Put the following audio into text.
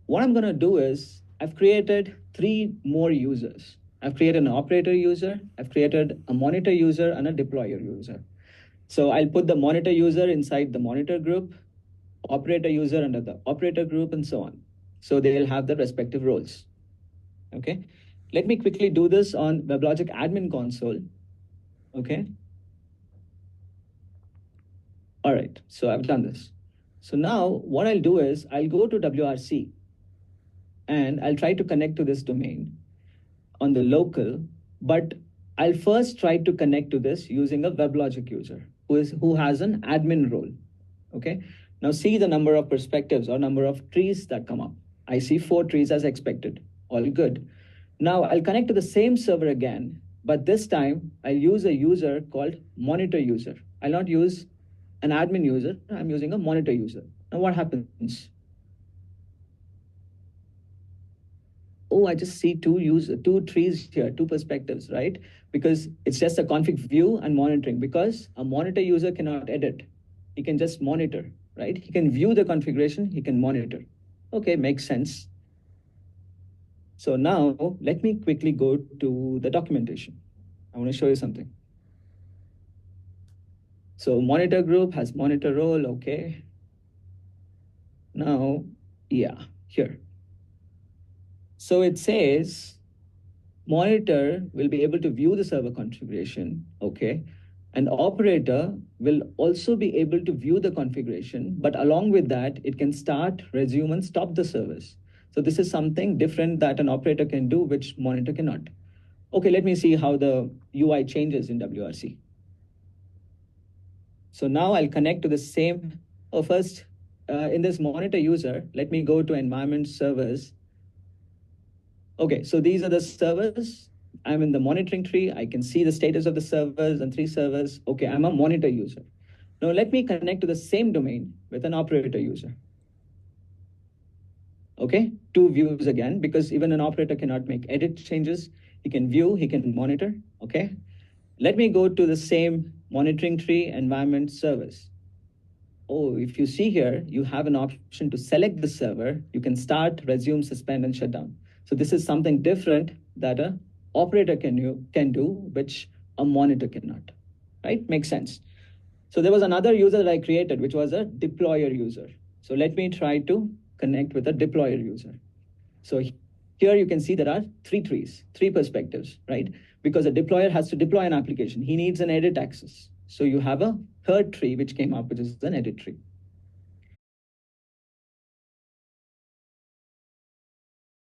what I'm going to do is I've created 3 more users. I've created an operator user, I've created a monitor user, and a deployer user. So I'll put the monitor user inside the monitor group, operator user under the operator group, and so on. So they'll have the respective roles. Okay. Let me quickly do this on WebLogic admin console. Okay. All right. So I've done this. So now what I'll do is I'll go to WRC and I'll try to connect to this domain on the local, but I'll first try to connect to this using a WebLogic user who has an admin role. Okay. Now see the number of perspectives or number of trees that come up. I see 4 trees as expected. All good. Now I'll connect to the same server again, but this time I'll use a user called monitor user. I'll not use an admin user. I'm using a monitor user. Now what happens? Oh, I just see 2 trees here, 2 perspectives, right? Because it's just a config view and monitoring, because a monitor user cannot edit. He can just monitor, right? He can view the configuration, he can monitor. Okay, makes sense. So now let me quickly go to the documentation. I want to show you something. So monitor group has monitor role, okay. Now, yeah, here. So it says monitor will be able to view the server configuration, okay? And operator will also be able to view the configuration, but along with that, it can start, resume, and stop the service. So this is something different that an operator can do, which monitor cannot. Okay, let me see how the UI changes in WRC. So now I'll connect to the same, first, in this monitor user, let me go to environment servers. Okay, so these are the servers. I'm in the monitoring tree. I can see the status of the servers and 3 servers. Okay, I'm a monitor user. Now let me connect to the same domain with an operator user. Okay, 2 views again, because even an operator cannot make edit changes. He can view, he can monitor, okay? Let me go to the same monitoring tree environment servers. Oh, if you see here, you have an option to select the server. You can start, resume, suspend, and shut down. So this is something different that an operator can do, which a monitor cannot, right? Makes sense. So there was another user that I created, which was a deployer user. So let me try to connect with a deployer user. So here you can see there are 3 trees, 3 perspectives, right? Because a deployer has to deploy an application. He needs an edit access. So you have a 3rd tree which came up, which is an edit tree.